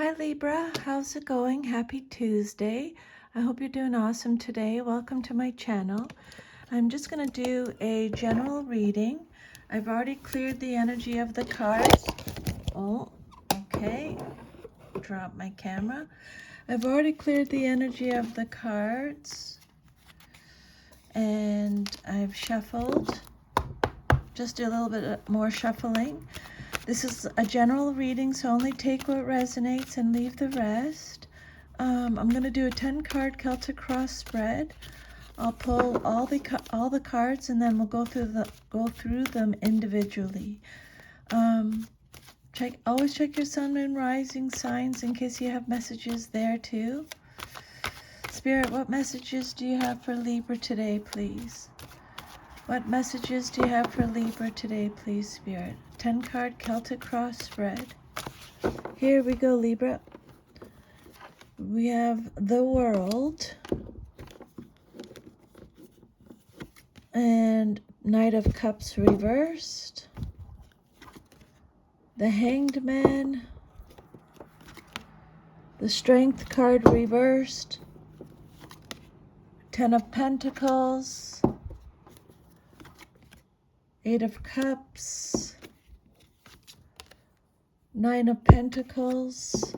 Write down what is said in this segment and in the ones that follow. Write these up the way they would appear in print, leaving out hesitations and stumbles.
Hi Libra, how's it going? Happy Tuesday. I hope you're doing awesome today. Welcome to my channel. I'm just going to do a general reading. I've already cleared the energy of the cards. Oh, okay. Drop my camera. I've already cleared the energy of the cards. And I've shuffled. Just do a little bit more shuffling. This is a general reading, so only take what resonates and leave the rest. I'm going to do a 10-card Celtic cross spread. I'll pull all the cards, and then we'll go through them individually. Always check your sun, moon, rising signs in case you have messages there too. Spirit, what messages do you have for Libra today, please? What messages do you have for Libra today, please, Spirit? 10-card Celtic cross spread. Here we go, Libra. We have the World and Knight of Cups reversed, the Hanged Man, the Strength card reversed, 10 of Pentacles, 8 of Cups, 9 of Pentacles,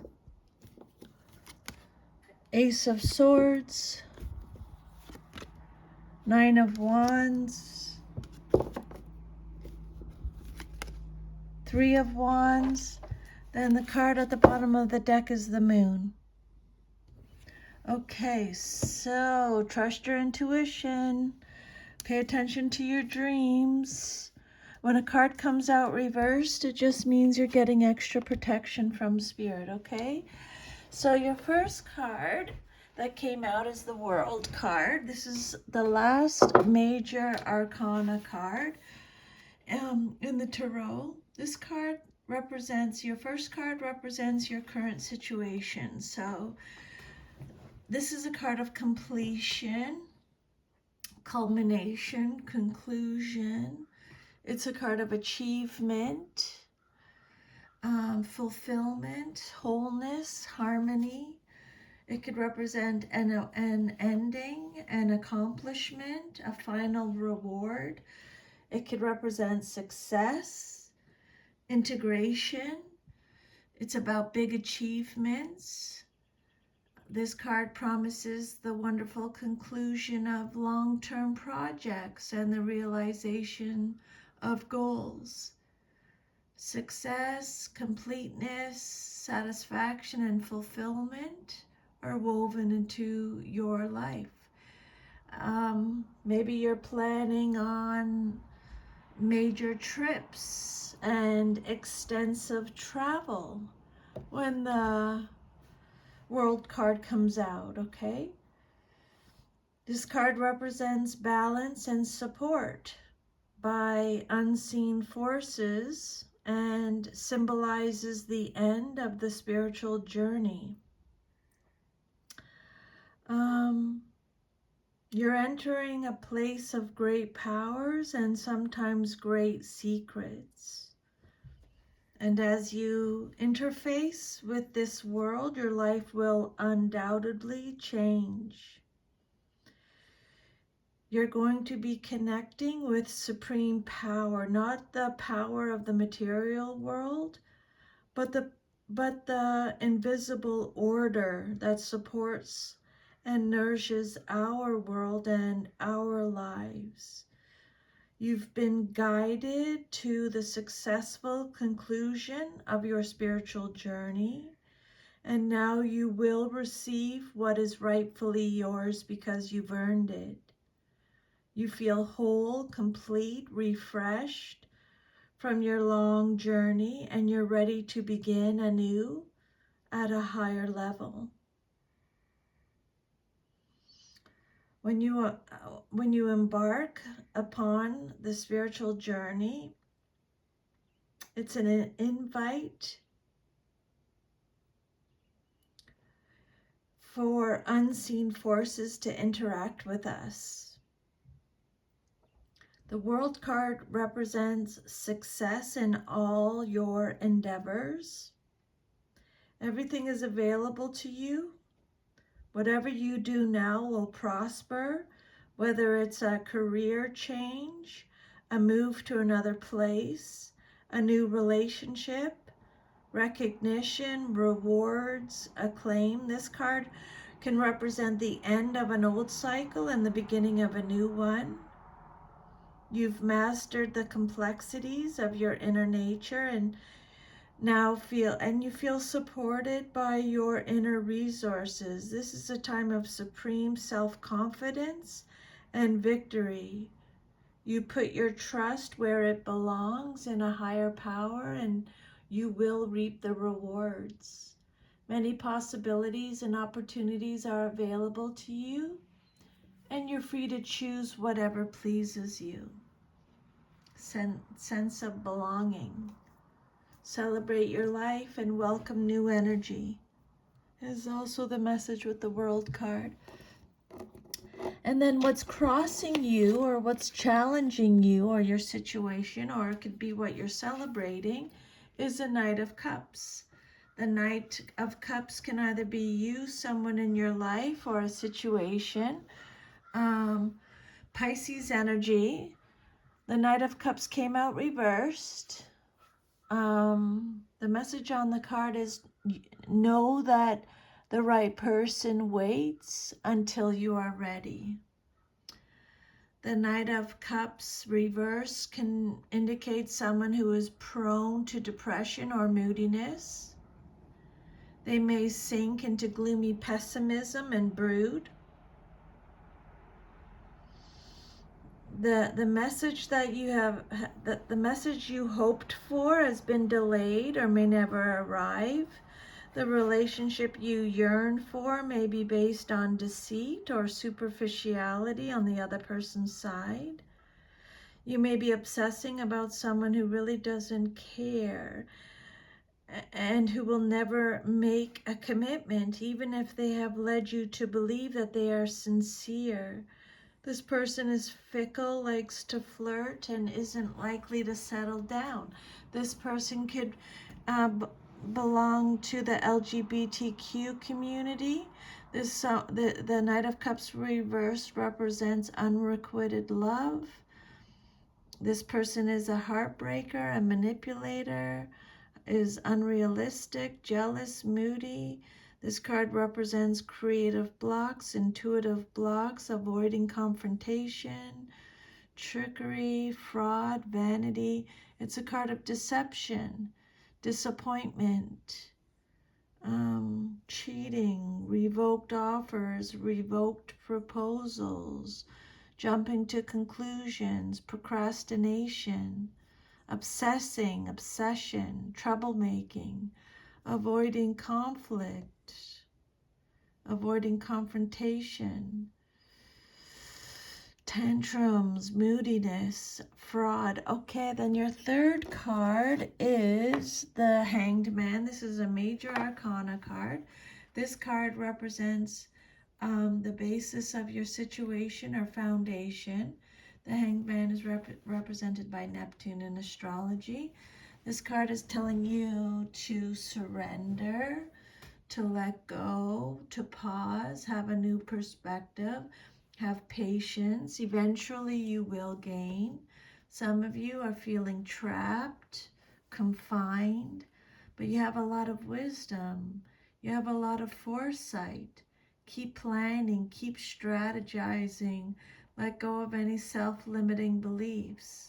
Ace of Swords, 9 of Wands, 3 of Wands. Then the card at the bottom of the deck is the Moon. Okay, so trust your intuition. Pay attention to your dreams. When a card comes out reversed, it just means you're getting extra protection from Spirit, okay? So your first card that came out is the World card. This is the last major arcana card in the tarot. This card represents, your first card represents your current situation. So this is a card of completion, culmination, conclusion. It's a card of achievement, fulfillment, wholeness, harmony. It could represent an ending, an accomplishment, a final reward. It could represent success, integration. It's about big achievements. This card promises the wonderful conclusion of long-term projects and the realization of goals. Success, completeness, satisfaction, and fulfillment are woven into your life. Maybe you're planning on major trips and extensive travel when the World card comes out, okay? This card represents balance and support by unseen forces and symbolizes the end of the spiritual journey. You're entering a place of great powers and sometimes great secrets. And as you interface with this world, your life will undoubtedly change. You're going to be connecting with supreme power, not the power of the material world, but the invisible order that supports and nourishes our world and our lives. You've been guided to the successful conclusion of your spiritual journey, and now you will receive what is rightfully yours because you've earned it. You feel whole, complete, refreshed from your long journey, and you're ready to begin anew at a higher level. When you embark upon the spiritual journey, it's an invite for unseen forces to interact with us. The World card represents success in all your endeavors. Everything is available to you. Whatever you do now will prosper, whether it's a career change, a move to another place, a new relationship, recognition, rewards, acclaim. This card can represent the end of an old cycle and the beginning of a new one. You've mastered the complexities of your inner nature and you feel supported by your inner resources. This is a time of supreme self-confidence and victory. You put your trust where it belongs, in a higher power, and you will reap the rewards. Many possibilities and opportunities are available to you, and you're free to choose whatever pleases you. Sense of belonging. Celebrate your life and welcome new energy is also the message with the World card. And then what's crossing you, or what's challenging you, or your situation, or it could be what you're celebrating, is the Knight of Cups. The Knight of Cups can either be you, someone in your life, or a situation. Pisces energy. The Knight of Cups came out reversed. The message on the card is know that the right person waits until you are ready. The Knight of Cups reverse can indicate someone who is prone to depression or moodiness. They may sink into gloomy pessimism and brood. The message that the message you hoped for has been delayed or may never arrive. The relationship you yearn for may be based on deceit or superficiality on the other person's side. You may be obsessing about someone who really doesn't care and who will never make a commitment, even if they have led you to believe that they are sincere. This person is fickle, likes to flirt, and isn't likely to settle down. This person could belong to the LGBTQ community. The Knight of Cups reversed represents unrequited love. This person is a heartbreaker, a manipulator, is unrealistic, jealous, moody. This card represents creative blocks, intuitive blocks, avoiding confrontation, trickery, fraud, vanity. It's a card of deception, disappointment, cheating, revoked offers, revoked proposals, jumping to conclusions, procrastination, obsession, troublemaking, avoiding conflict, avoiding confrontation, tantrums, moodiness, fraud. Okay, then your third card is the Hanged Man. This is a major arcana card. This card represents the basis of your situation or foundation. The Hanged Man is represented by Neptune in astrology. This card is telling you to surrender, to let go, to pause, have a new perspective, have patience. Eventually you will gain. Some of you are feeling trapped, confined, but you have a lot of wisdom. You have a lot of foresight. Keep planning, keep strategizing. Let go of any self-limiting beliefs.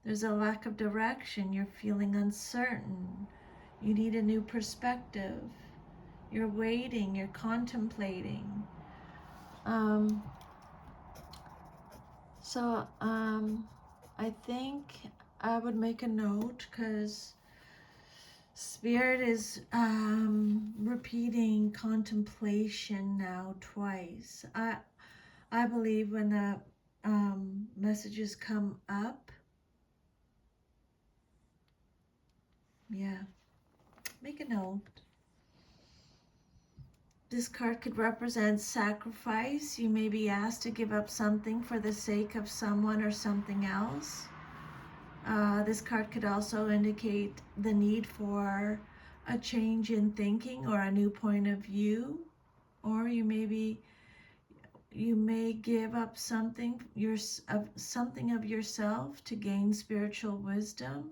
There's a lack of direction. You're feeling uncertain. You need a new perspective. You're waiting, you're contemplating. I think I would make a note because Spirit is repeating contemplation now twice. I believe when the messages come up, make a note. This card could represent sacrifice. You may be asked to give up something for the sake of someone or something else. This card could also indicate the need for a change in thinking or a new point of view, or you may give up something of yourself to gain spiritual wisdom.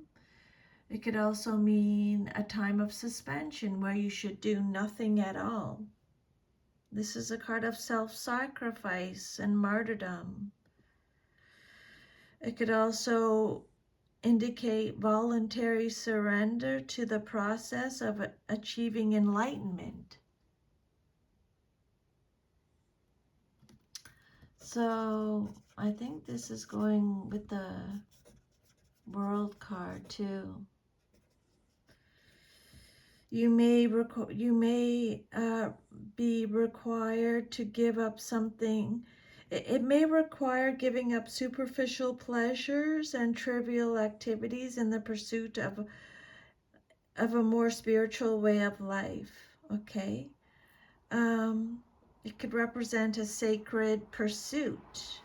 It could also mean a time of suspension where you should do nothing at all. This is a card of self-sacrifice and martyrdom. It could also indicate voluntary surrender to the process of achieving enlightenment. So I think this is going with the World card too. You may be required to give up something. It may require giving up superficial pleasures and trivial activities in the pursuit of a more spiritual way of life. Okay, it could represent a sacred pursuit.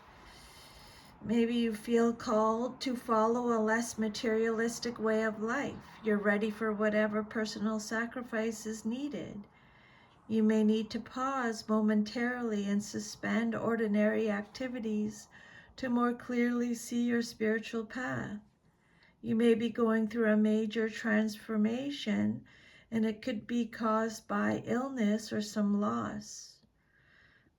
Maybe you feel called to follow a less materialistic way of life. You're ready for whatever personal sacrifice is needed. You may need to pause momentarily and suspend ordinary activities to more clearly see your spiritual path. You may be going through a major transformation, and it could be caused by illness or some loss.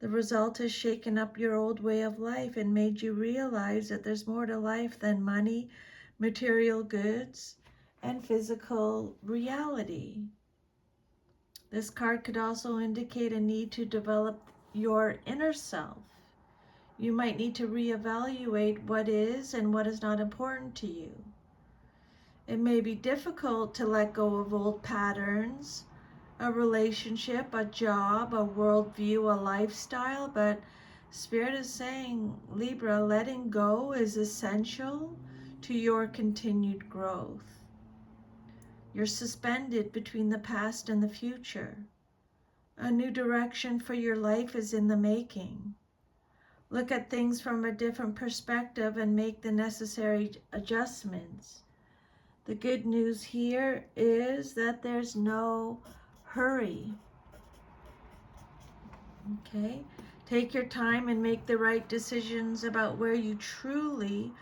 The result has shaken up your old way of life and made you realize that there's more to life than money, material goods, and physical reality. This card could also indicate a need to develop your inner self. You might need to reevaluate what is and what is not important to you. It may be difficult to let go of old patterns, a relationship, a job, a worldview, a lifestyle, but Spirit is saying, Libra, letting go is essential to your continued growth. You're suspended between the past and the future. A new direction for your life is in the making. Look at things from a different perspective and make the necessary adjustments. The good news here is that there's no hurry. Okay? Take your time and make the right decisions about where you truly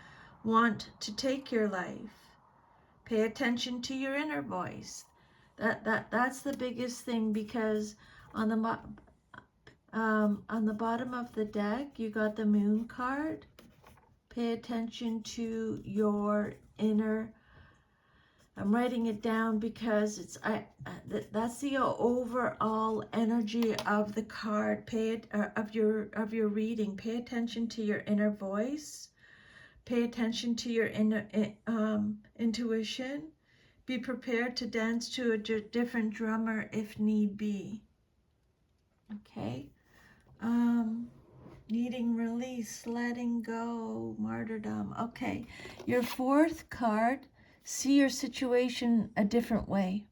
want to take your life. Pay attention to your inner voice. That's the biggest thing, because on the bottom of the deck you got the Moon card. Pay attention to your inner. I'm writing it down because that's the overall energy of the card. Of your reading. Pay attention to your inner voice. Pay attention to your inner intuition. Be prepared to dance to a different drummer if need be. Okay. Needing release, letting go, martyrdom. Okay. Your fourth card. See your situation a different way.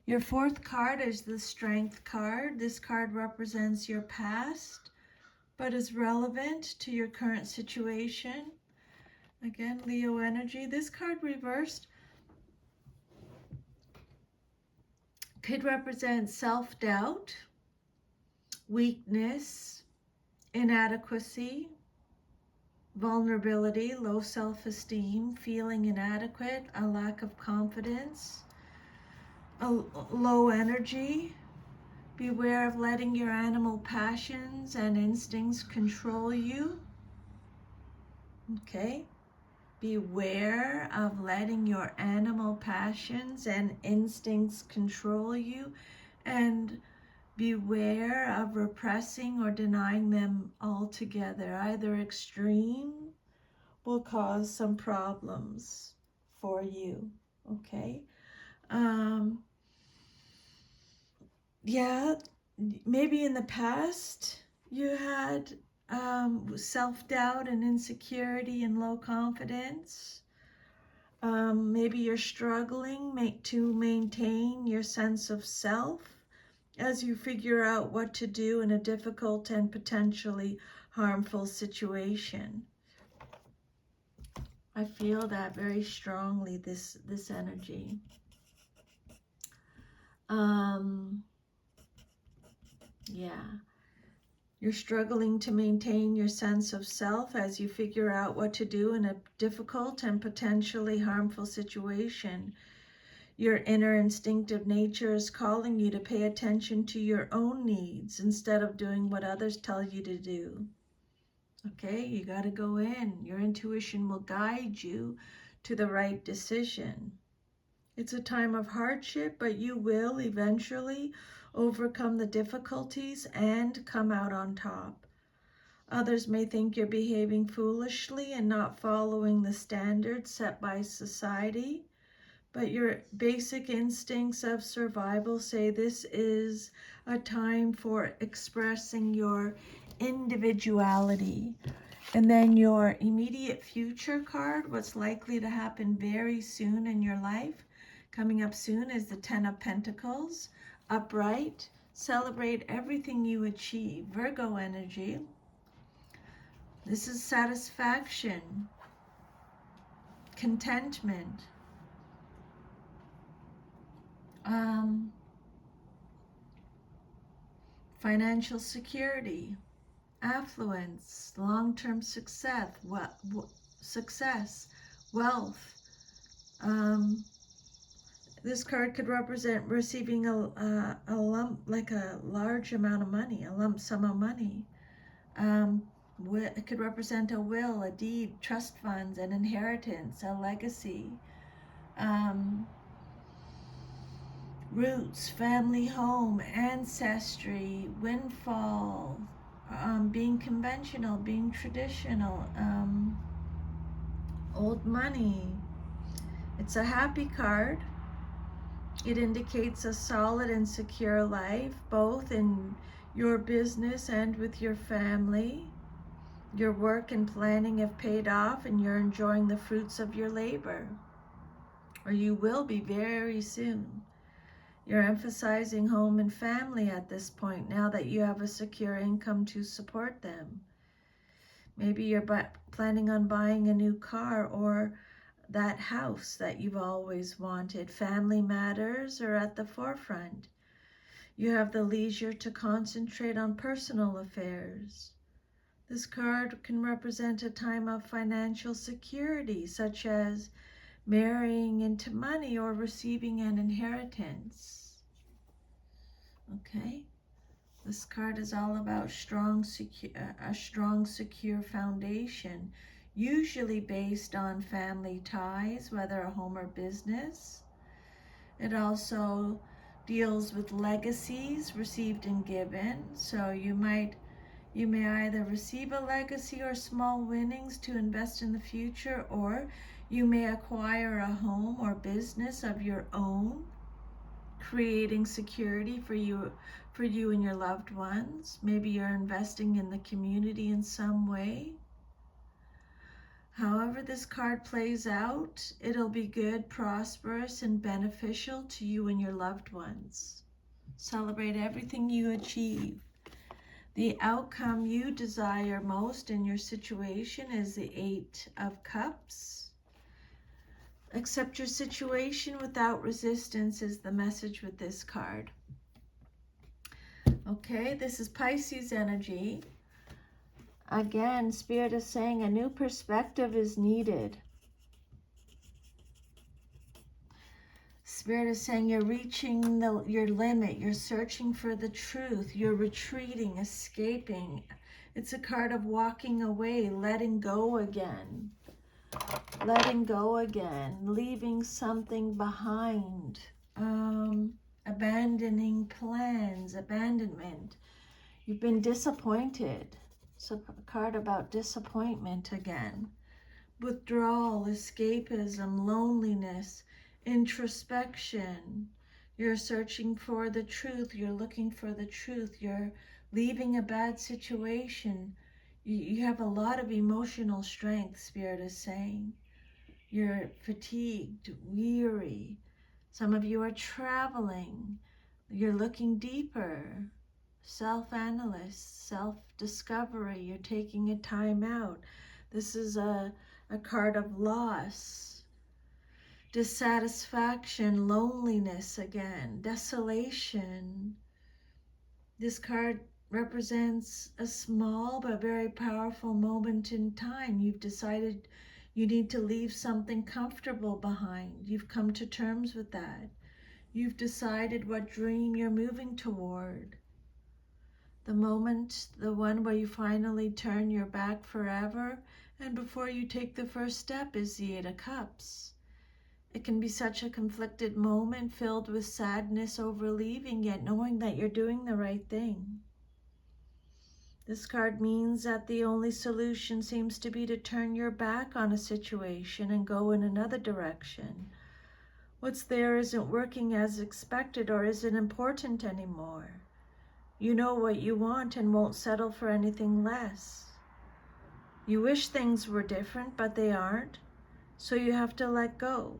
Your fourth card is the Strength card. This card represents your past, but is relevant to your current situation. Again, Leo energy. This card reversed could represent self-doubt, weakness, inadequacy, vulnerability, low self-esteem, feeling inadequate, a lack of confidence, a low energy. Beware of letting your animal passions and instincts control you. Okay? Beware of letting your animal passions and instincts control you, and beware of repressing or denying them altogether. Either extreme will cause some problems for you. Okay? Yeah, maybe in the past you had self-doubt and insecurity and low confidence. Maybe you're struggling to maintain your sense of self as you figure out what to do in a difficult and potentially harmful situation. I feel that very strongly, this energy. Yeah. You're struggling to maintain your sense of self as you figure out what to do in a difficult and potentially harmful situation. Your inner instinctive nature is calling you to pay attention to your own needs instead of doing what others tell you to do. Okay, you got to go in. Your intuition will guide you to the right decision. It's a time of hardship, but you will eventually overcome the difficulties and come out on top. Others may think you're behaving foolishly and not following the standards set by society, but your basic instincts of survival say this is a time for expressing your individuality. And then your immediate future card, what's likely to happen very soon in your life, coming up soon, is the Ten of Pentacles, upright. Celebrate everything you achieve. Virgo energy. This is satisfaction, contentment, financial security, affluence, long-term success, wealth. This card could represent receiving a lump, like a large amount of money, a lump sum of money. It could represent a will, a deed, trust funds, an inheritance, a legacy. Roots, family home, ancestry, windfall, being conventional, being traditional, old money. It's a happy card. It indicates a solid and secure life, both in your business and with your family. Your work and planning have paid off, and you're enjoying the fruits of your labor, or you will be very soon. You're emphasizing home and family at this point now that you have a secure income to support them. Maybe you're planning on buying a new car or that house that you've always wanted. Family matters are at the forefront. You have the leisure to concentrate on personal affairs. This card can represent a time of financial security, such as marrying into money or receiving an inheritance. Okay, this card is all about a strong, secure foundation, usually based on family ties, whether a home or business. It also deals with legacies received and given. So you may either receive a legacy or small winnings to invest in the future, or you may acquire a home or business of your own, creating security for you and your loved ones. Maybe you're investing in the community in some way. However this card plays out, it'll be good, prosperous, and beneficial to you and your loved ones. Celebrate everything you achieve. The outcome you desire most in your situation is the Eight of Cups. Accept your situation without resistance is the message with this card. Okay, this is Pisces energy. Again, Spirit is saying a new perspective is needed. Spirit is saying you're reaching your limit. You're searching for the truth. You're retreating, escaping. It's a card of walking away, letting go again. Letting go again, leaving something behind, abandoning plans, abandonment. You've been disappointed. It's a card about disappointment again. Withdrawal, escapism, loneliness, introspection. You're searching for the truth. You're looking for the truth. You're leaving a bad situation. You have a lot of emotional strength, Spirit is saying. You're fatigued, weary. Some of you are traveling. You're looking deeper. Self-analyst, self-discovery. You're taking a time out. This is a card of loss. dissatisfaction, loneliness again, desolation. This card represents a small but very powerful moment in time. You've decided you need to leave something comfortable behind. You've come to terms with that. You've decided what dream you're moving toward. The moment, the one where you finally turn your back forever, and before you take the first step, is the Eight of Cups. It can be such a conflicted moment filled with sadness over leaving, yet knowing that you're doing the right thing. This card means that the only solution seems to be to turn your back on a situation and go in another direction. What's there isn't working as expected or isn't important anymore. You know what you want and won't settle for anything less. You wish things were different, but they aren't, so you have to let go.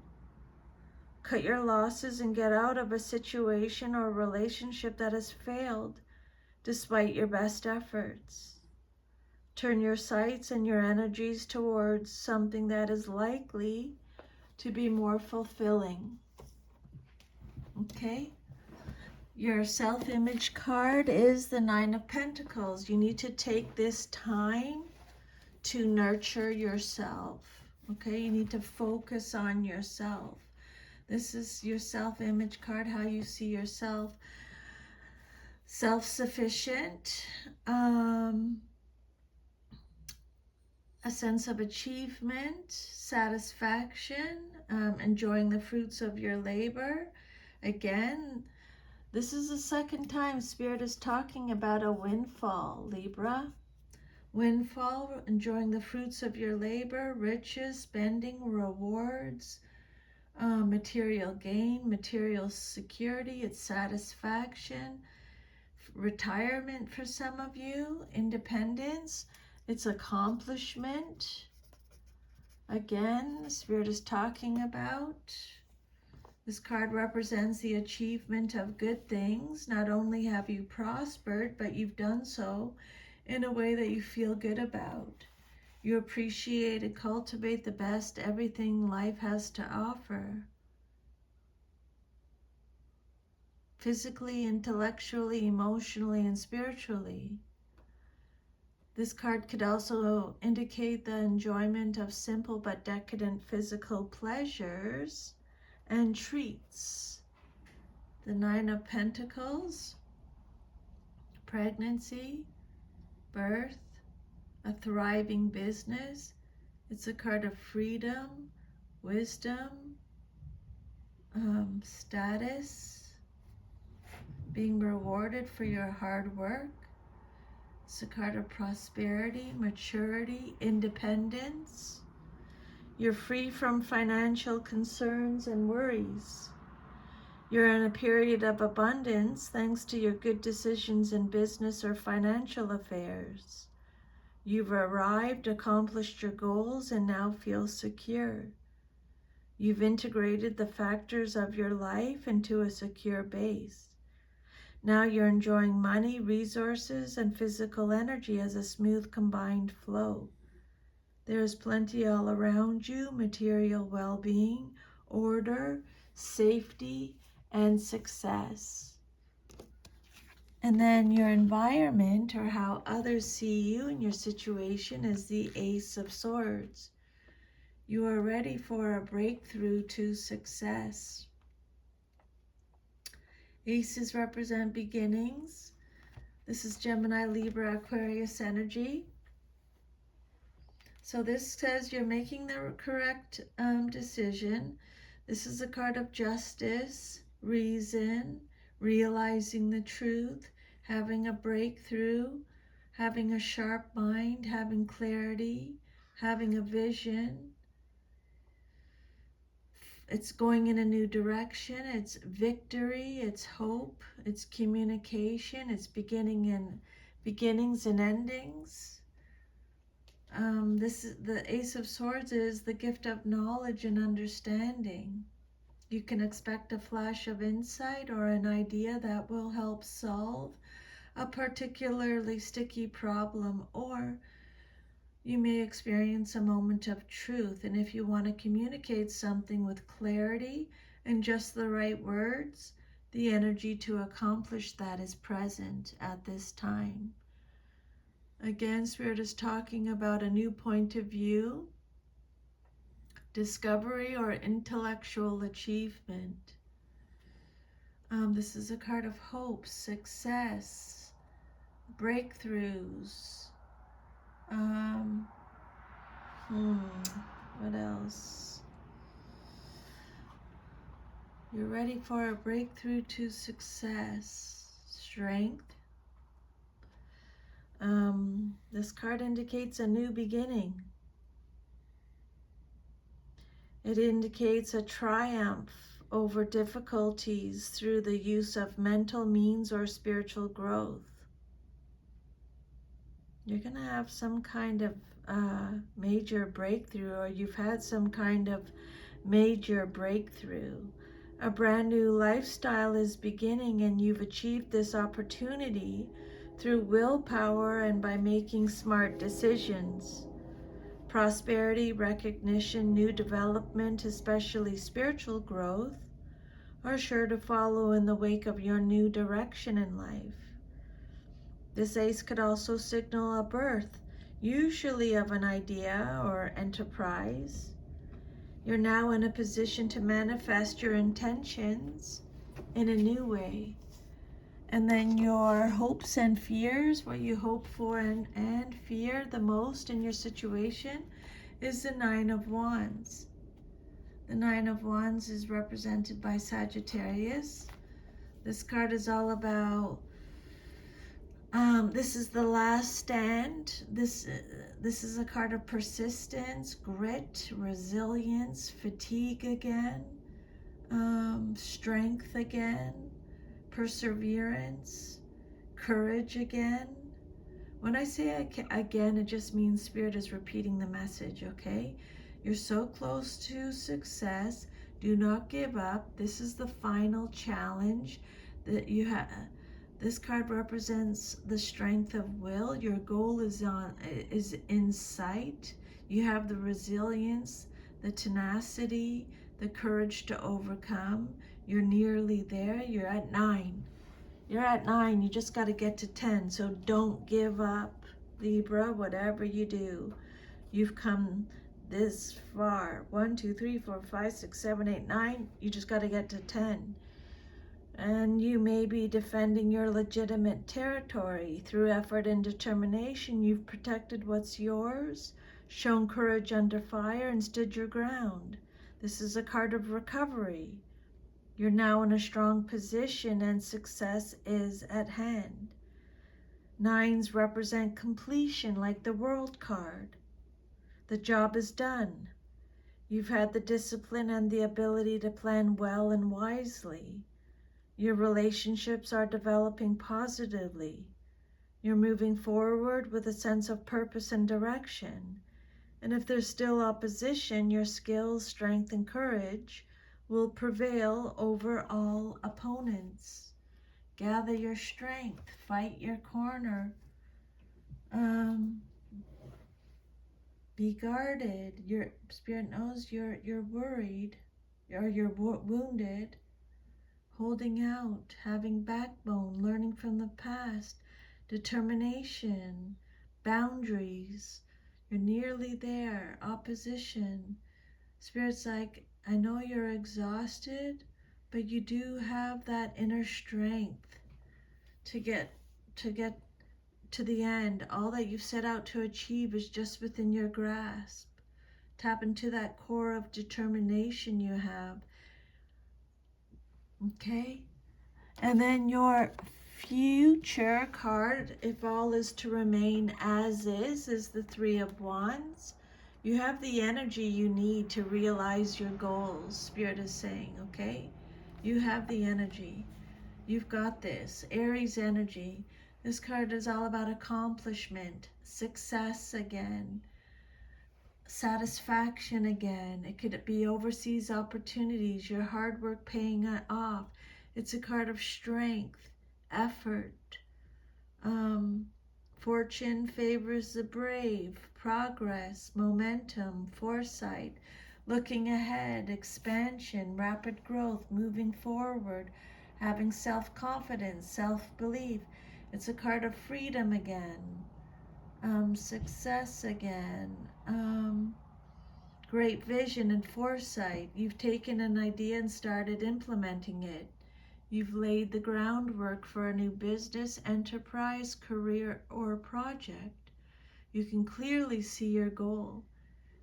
Cut your losses and get out of a situation or relationship that has failed despite your best efforts. Turn your sights and your energies towards something that is likely to be more fulfilling. Okay? Your self-image card is the Nine of Pentacles. You need to take this time to nurture yourself. Okay? You need to focus on yourself. This is your self-image card, how you see yourself. Self-sufficient, a sense of achievement, satisfaction, enjoying the fruits of your labor. Again, this is the second time Spirit is talking about a windfall, Libra. Windfall, enjoying the fruits of your labor, riches, spending, rewards, material gain, material security, it's satisfaction, retirement for some of you, independence, it's accomplishment. Again, the Spirit is talking about. This card represents the achievement of good things. Not only have you prospered, but you've done so in a way that you feel good about. You appreciate and cultivate the best everything life has to offer. Physically, intellectually, emotionally, and spiritually. This card could also indicate the enjoyment of simple but decadent physical pleasures and treats. The Nine of Pentacles, pregnancy, birth, a thriving business. It's a card of freedom, wisdom, status, being rewarded for your hard work. It's a card of prosperity, maturity, independence. You're free from financial concerns and worries. You're in a period of abundance thanks to your good decisions in business or financial affairs. You've arrived, accomplished your goals, and now feel secure. You've integrated the factors of your life into a secure base. Now you're enjoying money, resources, and physical energy as a smooth combined flow. There's plenty all around you, material well-being, order, safety, and success. And then your environment, or how others see you and your situation, is the Ace of Swords. You are ready for a breakthrough to success. Aces represent beginnings. This is Gemini, Libra, Aquarius energy. So this says you're making the correct decision. This is a card of justice, reason, realizing the truth, having a breakthrough, having a sharp mind, having clarity, having a vision. It's going in a new direction. It's victory, it's hope, it's communication, it's beginnings and endings. This is the Ace of Swords is the gift of knowledge and understanding. You can expect a flash of insight or an idea that will help solve a particularly sticky problem, or You may experience a moment of truth, and if you want to communicate something with clarity and just the right words, the energy to accomplish that is present at this time. Again, Spirit is talking about a new point of view, discovery, or intellectual achievement. This is a card of hope, success, breakthroughs. What else? You're ready for a breakthrough to success, strength. This card indicates a new beginning. It indicates a triumph over difficulties through the use of mental means or spiritual growth. You're going to have some kind of major breakthrough, or you've had some kind of major breakthrough. A brand new lifestyle is beginning, and you've achieved this opportunity through willpower and by making smart decisions. Prosperity, recognition, new development, especially spiritual growth, are sure to follow in the wake of your new direction in life. This ace could also signal a birth, usually of an idea or enterprise. You're now in a position to manifest your intentions in a new way. And then your hopes and fears, what you hope for and fear the most in your situation, is the Nine of Wands. The Nine of Wands is represented by Sagittarius. This card is all about, this is the last stand. This is a card of persistence, grit, resilience, fatigue again, strength again, perseverance, courage again. When I say again, it just means Spirit is repeating the message, okay? You're so close to success. Do not give up. This is the final challenge that you have. This card represents the strength of will. Your goal is in sight. You have the resilience, the tenacity, the courage to overcome. You're nearly there. You're at 9. You're at 9. You just got to get to 10. So don't give up, Libra, whatever you do. You've come this far. 1, 2, 3, 4, 5, 6, 7, 8, 9. You just got to get to 10. And you may be defending your legitimate territory. Through effort and determination, you've protected what's yours, shown courage under fire, and stood your ground. This is a card of recovery. You're now in a strong position and success is at hand. 9s represent completion, like the World card. The job is done. You've had the discipline and the ability to plan well and wisely. Your relationships are developing positively. You're moving forward with a sense of purpose and direction. And if there's still opposition, your skills, strength, and courage will prevail over all opponents. Gather your strength, fight your corner. Be guarded. Your Spirit knows you're worried, or you're wounded. Holding out, having backbone, learning from the past, determination, boundaries. You're nearly there. Opposition. Spirit's like, I know you're exhausted, but you do have that inner strength to get to the end. All that you've set out to achieve is just within your grasp. Tap into that core of determination you have. Okay? And then your future card, if all is to remain as is the Three of Wands. You have the energy you need to realize your goals, Spirit is saying, okay? You have the energy. You've got this. Aries energy. This card is all about accomplishment, success again, satisfaction again. It could be overseas opportunities, your hard work paying off. It's a card of strength, effort. Fortune favors the brave, progress, momentum, foresight, looking ahead, expansion, rapid growth, moving forward, having self-confidence, self-belief. It's a card of freedom again, success again, great vision and foresight. You've taken an idea and started implementing it. You've laid the groundwork for a new business, enterprise, career, or project. You can clearly see your goal.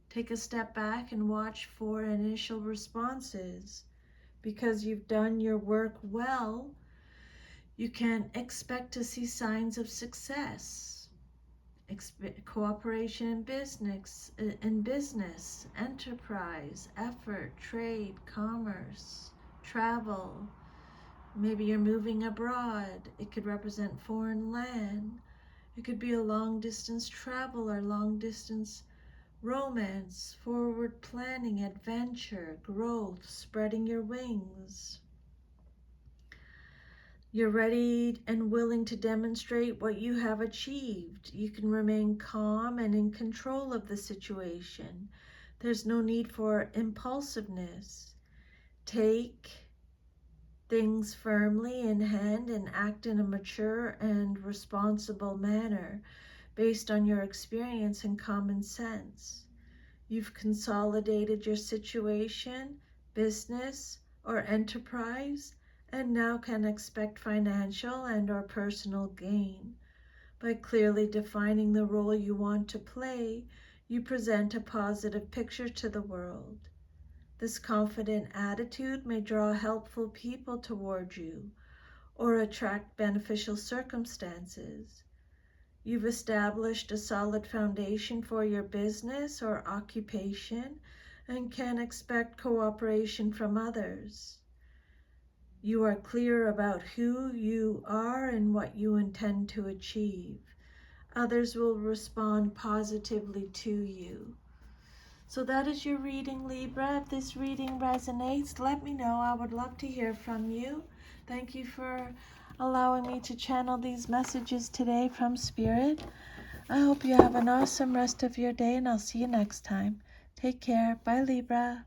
Take a step back and watch for initial responses. Because you've done your work well, you can expect to see signs of success. Cooperation in business, enterprise, effort, trade, commerce, travel. Maybe you're moving abroad. It could represent foreign land. It could be a long distance travel or long distance romance, forward planning, adventure, growth, spreading your wings. You're ready and willing to demonstrate what you have achieved. You can remain calm and in control of the situation. There's no need for impulsiveness. Take things firmly in hand and act in a mature and responsible manner based on your experience and common sense. You've consolidated your situation, business, or enterprise, and now can expect financial and/or personal gain. By clearly defining the role you want to play, you present a positive picture to the world. This confident attitude may draw helpful people toward you or attract beneficial circumstances. You've established a solid foundation for your business or occupation and can expect cooperation from others. You are clear about who you are and what you intend to achieve. Others will respond positively to you. So that is your reading, Libra. If this reading resonates, let me know. I would love to hear from you. Thank you for allowing me to channel these messages today from Spirit. I hope you have an awesome rest of your day, and I'll see you next time. Take care. Bye, Libra.